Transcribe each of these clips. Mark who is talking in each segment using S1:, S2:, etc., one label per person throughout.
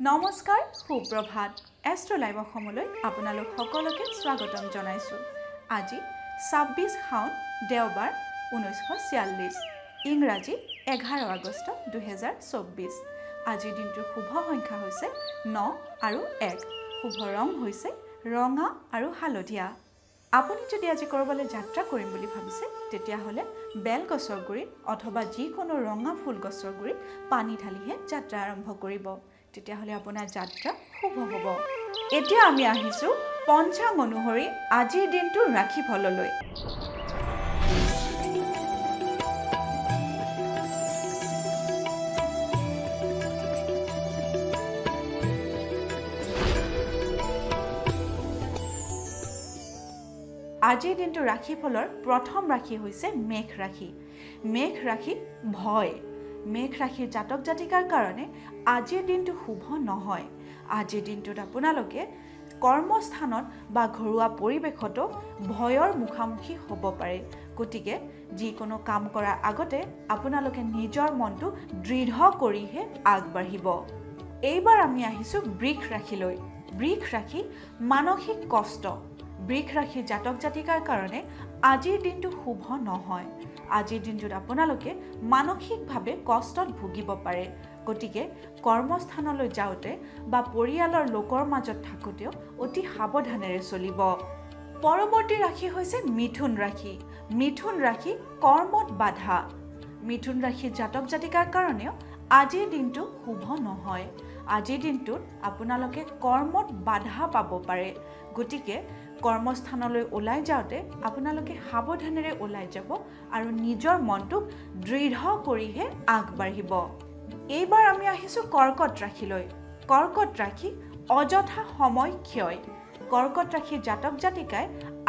S1: নমস্কাৰ সুপ্ৰভাত astro live অসমলৈ আপোনালোক সকলোকে স্বাগতম জনাইছো। আজি 26 শাওন দেওবাৰ 1946 ইংৰাজী 11 আগষ্ট 2024। আজিৰ দিনটোৰ শুভ সংখ্যা হৈছে 9 আৰু 1। শুভ ৰং হৈছে ৰঙা আৰু হালধীয়া। আপুনি যদি আজি কৰবালৈ যাত্ৰা কৰিম বুলি ভাবিছে তেতিয়াহ'লে বেলগছৰ গুৰিত অথবা যিকোনো ৰঙা ফুল গছৰ গুৰিত পানী ঢালিহে যাত্ৰা আৰম্ভ কৰিব। তেতিয়াহ'লে আপোনাৰ যাত্ৰা শুভ হ'ব। এতিয়া আমি আহিছোঁ পঞ্চাং অনুসৰি আজিৰ দিনটোৰ ৰাশিফললৈ। আজিৰ দিনটোৰ ৰাশিফলৰ প্ৰথম ৰাশি হৈছে মেঘ ৰাশি। মেঘ ৰাশি ভয়। মেঘ ৰাশিৰ জাতক জাতিকাৰ কাৰণে আজিৰ দিনটো শুভ নহয়। আজিৰ দিনটোত আপোনালোকে কৰ্মস্থানত বা ঘৰুৱা পৰিৱেশতো ভয়ৰ মুখামুখি হ'ব পাৰে। গতিকে যিকোনো কাম কৰাৰ আগতে আপোনালোকে নিজৰ মনটো দৃঢ় কৰিহে আগবাঢ়িব। এইবাৰ আমি আহিছোঁ বৃষ ৰাশিলৈ। বৃষ ৰাশি মানসিক কষ্ট। বৃষ ৰাশিৰ জাতক জাতিকাৰ কাৰণে আজিৰ দিনটো শুভ নহয়। আজিৰ দিনটোত আপোনালোকে মানসিকভাৱে কষ্টত ভুগিব পাৰে। গতিকে কৰ্মস্থানলৈ যাওঁতে বা পৰিয়ালৰ লোকৰ মাজত থাকোঁতেও অতি সাৱধানেৰে চলিব। পৰৱৰ্তী ৰাশি হৈছে মিথুন ৰাশি। মিথুন ৰাশি কৰ্মত বাধা। মিথুন ৰাশিৰ জাতক জাতিকাৰ কাৰণেও আজিৰ দিনটো শুভ নহয়। আজিৰ দিনটোত আপোনালোকে কৰ্মত বাধা পাব পাৰে। গতিকে কৰ্মস্থানলৈ ওলাই যাওঁতে আপোনালোকে সাৱধানেৰে ওলাই যাব আৰু নিজৰ মনটোক দৃঢ় কৰিহে আগবাঢ়িব। এইবাৰ আমি আহিছোঁ কৰ্কট ৰাশিলৈ। কৰ্কট ৰাশি অযথা সময় ক্ষয়। কৰ্কট ৰাশিৰ জাতক জাতিকাই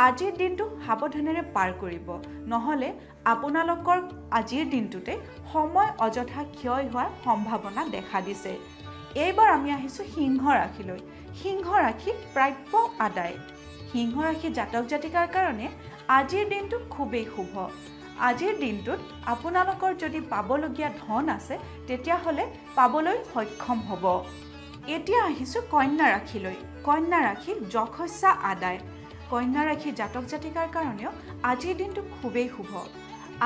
S1: আজিৰ দিনটো সাৱধানেৰে পাৰ কৰিব, নহ'লে আপোনালোকৰ আজিৰ দিনটোতে সময় অযথা ক্ষয় হোৱাৰ সম্ভাৱনা দেখা দিছে। এইবাৰ আমি আহিছোঁ সিংহ ৰাশিলৈ। সিংহ ৰাশি প্ৰাপ্য আদায়। সিংহ ৰাশিৰ জাতক জাতিকাৰ কাৰণে আজিৰ দিনটো খুবেই শুভ। আজিৰ দিনটোত আপোনালোকৰ যদি পাবলগীয়া ধন আছে তেতিয়াহ'লে পাবলৈ সক্ষম হ'ব। এতিয়া আহিছোঁ কন্যা ৰাশিলৈ। কন্যা ৰাশি যশস্যা আদায়। কন্যা ৰাশিৰ জাতক জাতিকাৰ কাৰণেও আজিৰ দিনটো খুবেই শুভ।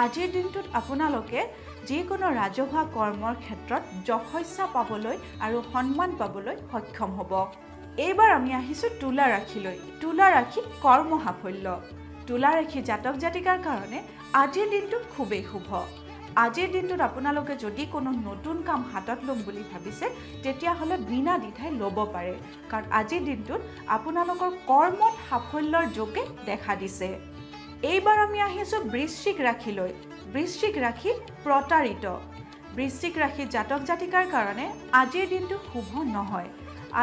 S1: আজিৰ দিনটোত আপোনালোকে যিকোনো ৰাজহুৱা কৰ্মৰ ক্ষেত্ৰত যশস্যা পাবলৈ আৰু সন্মান পাবলৈ সক্ষম হ'ব। এইবাৰ আমি আহিছোঁ তুলা ৰাশিলৈ। তুলা ৰাশি কৰ্ম সাফল্য। তুলা ৰাশিৰ জাতক জাতিকাৰ কাৰণে আজিৰ দিনটো খুবেই শুভ। আজিৰ দিনটোত আপোনালোকে যদি কোনো নতুন কাম হাতত ল'ম বুলি ভাবিছে তেতিয়াহ'লে বিনা দ্বিধাই ল'ব পাৰে, কাৰণ আজিৰ দিনটোত আপোনালোকৰ কৰ্মত সাফল্যৰ যোগে দেখা দিছে। এইবাৰ আমি আহিছোঁ বৃশ্চিক ৰাশিলৈ। বৃশ্চিক ৰাশি প্ৰতাৰিত। বৃশ্চিক ৰাশিৰ জাতক জাতিকাৰ কাৰণে আজিৰ দিনটো শুভ নহয়।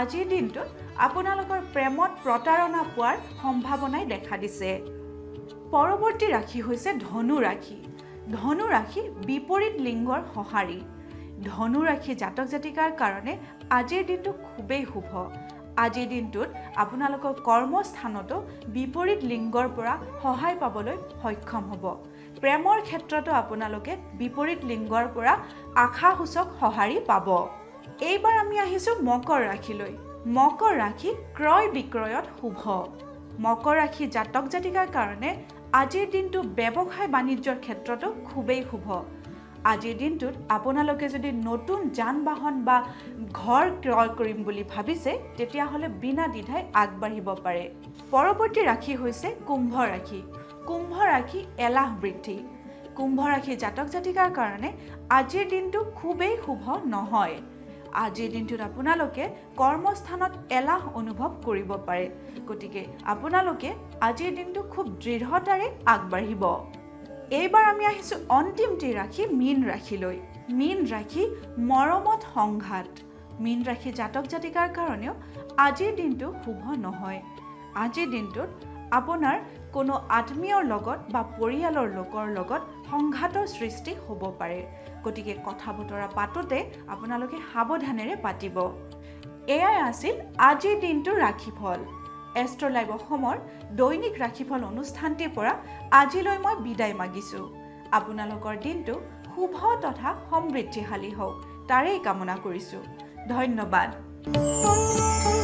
S1: আজিৰ দিনটোত আপোনালোকৰ প্ৰেমত প্ৰতাৰণা পোৱাৰ সম্ভাৱনাই দেখা দিছে। পৰৱৰ্তী ৰাশি হৈছে ধনু ৰাশি। ধনু ৰাশি বিপৰীত লিংগৰ সঁহাৰি। ধনু ৰাশিৰ জাতক জাতিকাৰ কাৰণে আজিৰ দিনটো খুবেই শুভ। আজিৰ দিনটোত আপোনালোকৰ কৰ্মস্থানতো বিপৰীত লিংগৰ পৰা সহায় পাবলৈ সক্ষম হ'ব। প্ৰেমৰ ক্ষেত্ৰতো আপোনালোকে বিপৰীত লিংগৰ পৰা আশাসূচক সঁহাৰি পাব। এইবাৰ আমি আহিছোঁ মকৰ ৰাশিলৈ। মকৰ ৰাশি ক্ৰয় বিক্ৰয়ত শুভ। মকৰ ৰাশিৰ জাতক জাতিকাৰ কাৰণে আজিৰ দিনটো ব্যৱসায় বাণিজ্যৰ ক্ষেত্ৰতো খুবেই শুভ। আজিৰ দিনটোত আপোনালোকে যদি নতুন যান বাহন বা ঘৰ ক্ৰয় কৰিম বুলি ভাবিছে তেতিয়াহ'লে বিনা দ্বিধাই আগবাঢ়িব পাৰে। পৰৱৰ্তী ৰাশি হৈছে কুম্ভ ৰাশি। কুম্ভ ৰাশি এলাহ বৃদ্ধি। কুম্ভ ৰাশিৰ জাতক জাতিকাৰ কাৰণে আজিৰ দিনটো খুবেই শুভ নহয়। আজিৰ দিনটোত আপোনালোকে কৰ্মস্থানত এলাহ অনুভৱ কৰিব পাৰে। গতিকে আপোনালোকে আজিৰ দিনটো খুব দৃঢ়তাৰে আগবাঢ়িব। এইবাৰ আমি আহিছোঁ অন্তিমটি ৰাশি মীন ৰাশিলৈ। মীন ৰাশি মৰমত সংঘাত। মীন ৰাশিৰ জাতক জাতিকাৰ কাৰণেও আজিৰ দিনটো শুভ নহয়। আজিৰ দিনটোত আপোনাৰ কোনো আত্মীয়ৰ লগত বা পৰিয়ালৰ লোকৰ লগত সংঘাতৰ সৃষ্টি হ'ব পাৰে। গতিকে কথা বতৰা পাতোঁতে আপোনালোকে সাৱধানেৰে পাতিব। এয়াই আছিল আজিৰ দিনটোৰ ৰাশিফল। এষ্ট্ৰ লাইভ অসমৰ দৈনিক ৰাশিফল অনুষ্ঠানটিৰ পৰা আজিলৈ মই বিদায় মাগিছোঁ। আপোনালোকৰ দিনটো শুভ তথা সমৃদ্ধিশালী হওক তাৰেই কামনা কৰিছোঁ। ধন্যবাদ। ৰাখি